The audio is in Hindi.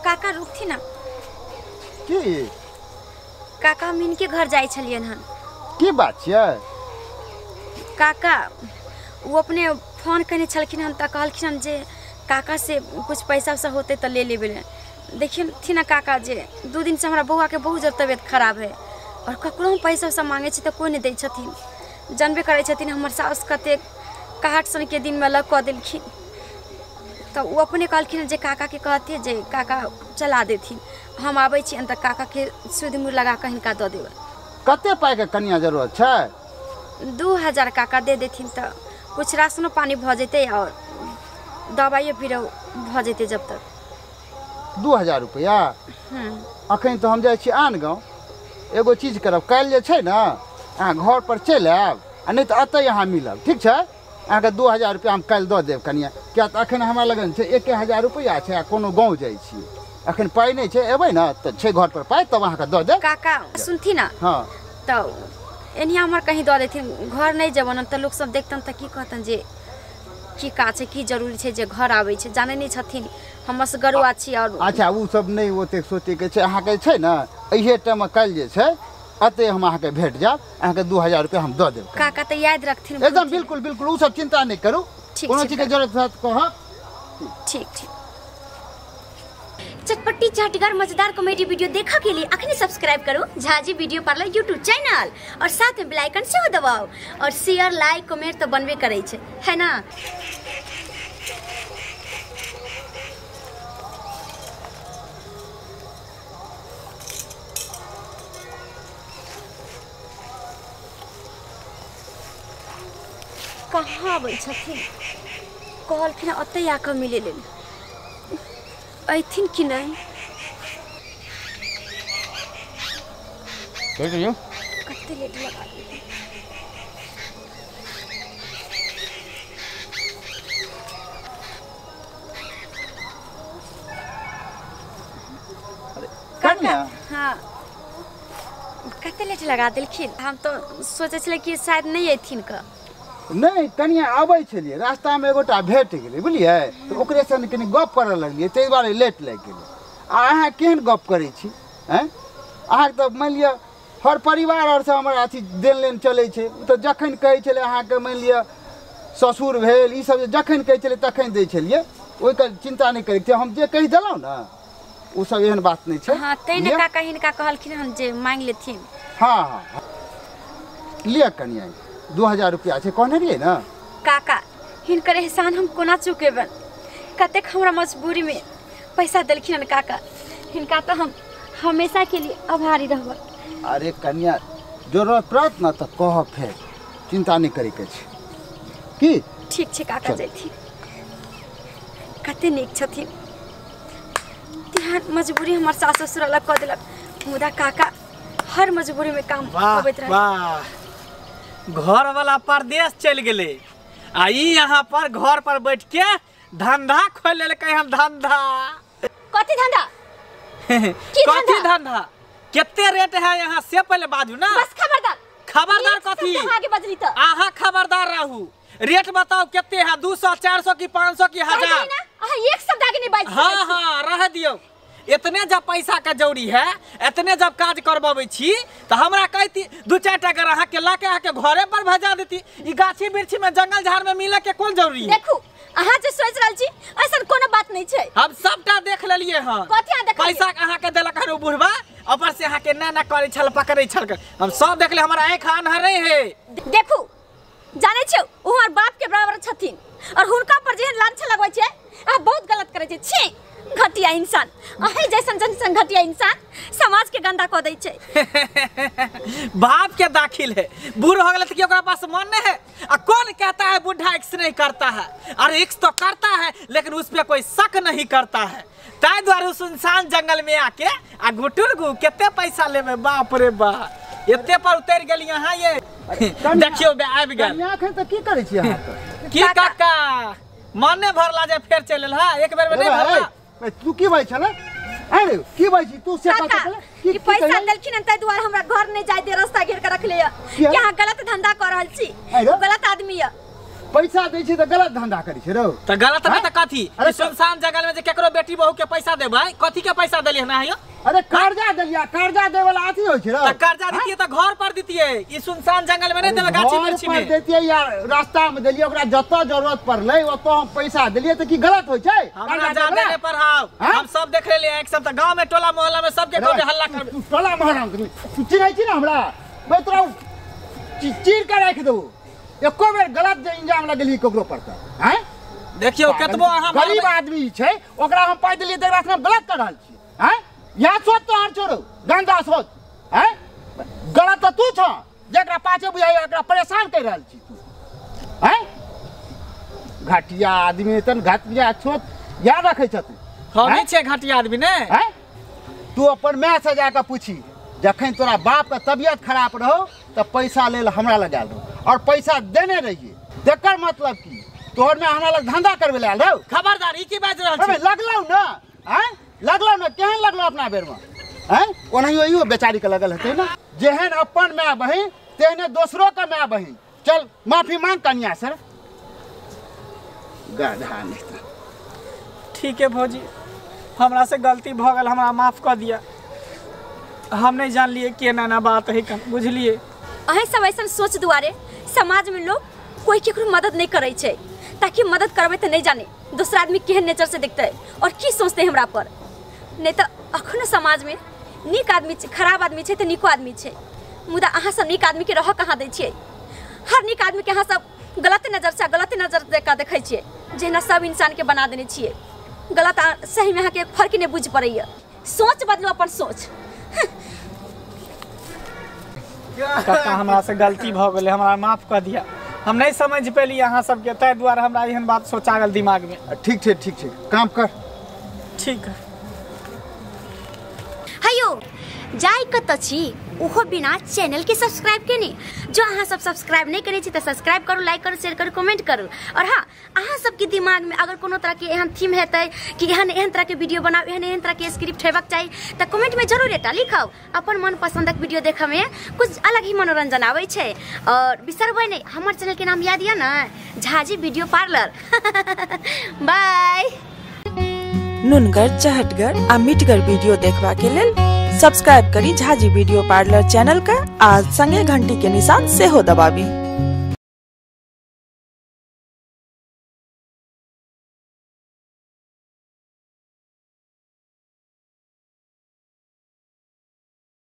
काका रुकथी ना की काका हम इनके घर जाए छलियन हन। की बात छै? काका वो अपने फोन करने छलखिन हन त कहलखिन हन जे काका से कुछ पैसा वैसा होते तो ले लेबे। देखिए थी ना काका जे 2 दिन से हमारा बउआ के बहुत ज़्यादा तबियत खराब है और ककरो पैसा वैसा मांगे छी तो कोई नहीं दै छथिन। जानबे करे छथिन हमर सास कते कहट सन के दिन में अलग कऽ देलखिन। तो वो अपने कहलखिन जे काका के कहते जे काका चला देथिन। हम आबै छी त काका के सूद मूर लगा कऽ हिनका दऽ देबै। कते पाई के कनिया जरूरत छै? 2000 काका दे देथिन तो कुछ राशनो पानी भ जेतै और दवाइयो बीरो भ जेतै। जब तक 2000 रुपया अखन तो हम जाइ छी आन गाँव। एगो चीज करब, काल्हि जे छै ने अहाँ घर पर चलि आयब आ नहीं तो अतै अहाँ मिलब, ठीक छै? अहाँके 2000 रुपया हम काल्हि दऽ देब कनिया। क्या तो अखन हमरा लगन छै 1000 रुपया छै आ कोनो गाँव जाइ छी। अखन पाई नहीं छै, एबै ना तो छै घर पर पाई तब अहाँके दऽ देब। काका सुनथी ना हाँ तो एनिया हमर कहीं दऽ देथिन। घर नहीं जबन त लोग सब देखतन त की कहतन जे की का छै की जरूरी छै जे घर आबै छै। जाने नहीं छथिन हम असगरुआ छी। और अच्छा वो सब नहीं ओते सोचे के छै। अहाँके छै ने इहे टाइम काल्हि जे छै अतै हम अहाँके भेट जाब। अहाँके 2000 रुपया हम दऽ देब। काका तो याद रखथिन एकदम बिल्कुल बिल्कुल वो सब चिंता नहीं करू। कोनो चीज के जरूरत है तो कहब। ठीक ठीक। चटपटी चाटगर मजेदार कॉमेडी वीडियो देखा के लिए अखनी सब्सक्राइब करो Jhaji video parlour YouTube channel और साथ में बेल आइकन से दबाओ और शेयर लाइक कमेंट तो बनबे करे छे, है ना? कहाँ आबै छथिन? कहलखिन अतै आके मिले लेल अइथिन कि नहीं? कते लेट लगा दिए। काका हाँ कते लेट लगा देलखिन। हम तो सोचे छले कि शायद नहीं अइथिन का। नहीं कनिया आबै छलिए रास्ता में एगोटा भेट गेलै बुझलिए तो ओकरे संग कनी गप करऽ लगलिए तै दुआरे लेट लागि गेलै। आ अहाँ केहन गप करै छी हैं? अहाँ तो मान लिअ हर परिवार और से हमरा अथी देन लेन चलै छै। तो जखन कहै छलै अहाँके मान लिअ ससुर भेल ई सब जखन कहै छलै तखन दै छलिए। ओइके चिंता नहीं करै छै। हम जे कहि देलहुँ ना वो सब एहन बात नहीं छै। हाँ तै ने काका हिनका कहलखिन हम जे मांग लेथिन। हाँ हाँ लिया कनिया 2000 रुपया छै कहने रहिए ना। काका हिनकर एहसान हम कोना चुकेबन? कतेक हमरा मजबूरी में पैसा देलखिन हन काका। हिनका तो हम हमेशा के लिए आभारी रहब। अरे कन्या जरूरत पड़त ना तो कह फेर, चिंता नहीं करे के छै की? ठीक छै काका जैथिन। कते नीक छथिन। तिहार मजबूरी हमर सास ससुर अलग कऽ देलक मुदा काका हर मजबूरी में काम करबैत रहे। वाह घर वाला परदेश चल गेले आ यहाँ पर घर पर बैठ के धंधा खोल लेलकै। हम धंधा कथी धंधा? कथी धंधा? कितने रेट है यहाँ से पहले बाजू ना। बस खबरदार। खबरदार कथी? आगे बजली तो आहा खबरदार रहू। रेट बताओ कितने है? 200 400 की 500 की 1000? एक शब्द आगे नहीं बाज। हाँ हाँ रह दियो। इतने जब पैसा का जरूरी है इतने जब काज करबाबै छी तो हमरा कहती 2-4 टा अगर अहाँ के लाके आके घरे पर भेजा देती। ई गाछी बिरछी में जंगल झाड़ में मिले के कोन जरूरी है? देखू अहाँ जे सोच रहल छी ऐसन कोनो बात नहीं छै। हम सबटा देख लेलिए हन। कथि देख? पैसा अहाँ के देलक हन बुढ़वा ऊपर से अहाँ के ना करे छल पकड़े छल। हम सब देख ले। हमरा आँख अन्हरे है। देखू जाने छौ ओ हमर बाप के बराबर छथिन और हुनका पर जेहन लांछ लगबै छै आ बहुत गलत करे छै। छी घटिया इंसान। अहे जैसन जैसन घटिया इंसान समाज के गंदा कऽ दै छै। बाप के दाखिल है। बूढ़ हो गए तो ओकरा पास मन नहीं है। आ कौन कहता है बूढ़ा एक्स नहीं करता है? अरे एक्स तो करता है लेकिन उस पर कोई शक नहीं करता है। ताई द्वारा उस इंसान जंगल में आके आ घुटुर गु कितने पैसा लेबे। बाप रे बाप एते पर उतर गेल यहाँ ये देखियो बे आबि गेल। कन्या अखन त की करै छी अहाँ? की काका मन ने भरला जे फेर चलल हा एक बेर में नहीं भरला। तू की भाई छले? अरे की भाई छी तू से काका ई पैसा देलखिन त दुआरे हमरा घर नहीं जाय दे रास्ता घेर के रख ले। यहाँ गलत धंधा कर रहल छी। गलत आदमी है। पैसा दै छी त गलत धंधा करै छी रो। तो गलत नहीं तो कथी अरे सुनसान जंगल में जे केकरो बेटी बहू के पैसा देबै कथी के पैसा देलिए ना यो? अरे कर्जा देलिया, कर्जा दे वाला अथी होय छै रो। तो कर्जा दीतिए तो घर पर दीतिए, ई सुनसान जंगल में नहीं देबै गाछी बिरछी में। देतिए या रास्ता में देलिए, ओकरा जत्ता जरूरत पड़लै ओतो हम पैसा देलिए त की गलत होय छै? हमरा जाने ने पढ़ाओ, हम सब देख लेलिए, एक सब त गांव में टोला मोहल्ला में सबके कहबे हल्ला करबे। टोला मोहल्ला में चिन्है छी ना हमरा, मैं तोरा चीर के राख दो। एको बेर गलत जे इंजाम लगेली ककरो पर त हैं? देखियो केतबो अहाँ गरीब आदमी छै, ओकरा हम पाइ देलिए त एकरा से हम गलत कर रहल छी हैं? या सोच तो हर छोड़ो गंदा सोच हैं? गलत तो तू छ जेकरा पाछे बुझाइ एकरा परेशान कर रहल छी तू हैं? घाटिया आदमी तन घाटिया सोच याद रखै छ तू। हम छै घाटिया आदमी ने हैं? तू अपन माय से जाके पूछी, जखन तोरा बाप के तबियत खराब रहो तो पैसा ले हमरा लगा दो और पैसा देने रहिए। तेकर मतलब की तोहर में हमरा लग धंधा करबे ले रहो? खबरदार ई की बाज रहल छी? लगलौ ना हैं? लगलौ ना, केहन लगलौ अपना बेर में हैं? ओनाहियो इहो बेचारी के लगल हेतै ना, जेहन अपन माय बहिन तेहने दोसरो के माय बहिन। चल माफी मांग कन्या से। गधा नहीं। ठीक है भौजी, हमरा से गलती भ गेल, हमरा माफ कर दिया। हम नहीं जान लिए कि ना बात है, बुझलिए? अहे सब ऐसा सोच दुआरे समाज में लोग कोई केकरो मदद नहीं करे छै, ताकि मदद करबे तो नहीं जाने दूसरा आदमी केहन नेचर से दिखते है और की सोचते हमरा पर। नहीं तो अखनो समाज में नीक आदमी छै, खराब आदमी छै तो नीको आदमी छै, मुदा अहाँ सब नीक आदमी के रह कहाँ दै छियै? हर नीक आदमी के अहाँ सब गलत नजर से देखै छियै, जेना सब इंसान के बना देने छियै। गलत सही में अहाँ के फर्क नहीं बुझ पड़ैया। सोच बदलो अपन सोच। काका हमरा से गलती भ गेलै, हमरा माफ कर दिया। हम नहीं समझ पेली अहाँ सबके, ताहि दुआरे हमरा एहन बात सोचा गेल दिमाग में। ठीक छै ठीक छै, काम कर। ठीक है। हेयो जाय कत छी ओहो बिना चैनल के सब्सक्राइब केने। जो अहाँ सब सब्सक्राइब नहीं करे छी तो सब्सक्राइब करू, लाइक करू, शेयर करू, कमेंट करू। और हाँ, अहाँ सबके दिमाग में अगर कोनो तरह के एहन थीम हेतै कि एहन तरह के वीडियो बनाओ, एहन तरह के स्क्रिप्ट हेबाक चाहिए तो कमेंट में जरूर एटा लिखाओ। अपन मन पसंदक वीडियो देखे में कुछ अलग ही मनोरंजन आवे छै। और बिसरबै नहीं, हमार चैनल के नाम याद या ना, झाजी वीडियो पार्लर। बाय। नुनगर, चहटगर आ मीठगर वीडियो देखबा के लेल सब्सक्राइब करी झाजी वीडियो पार्लर चैनल का, आज संगे घंटी के निशान से हो दबाबी।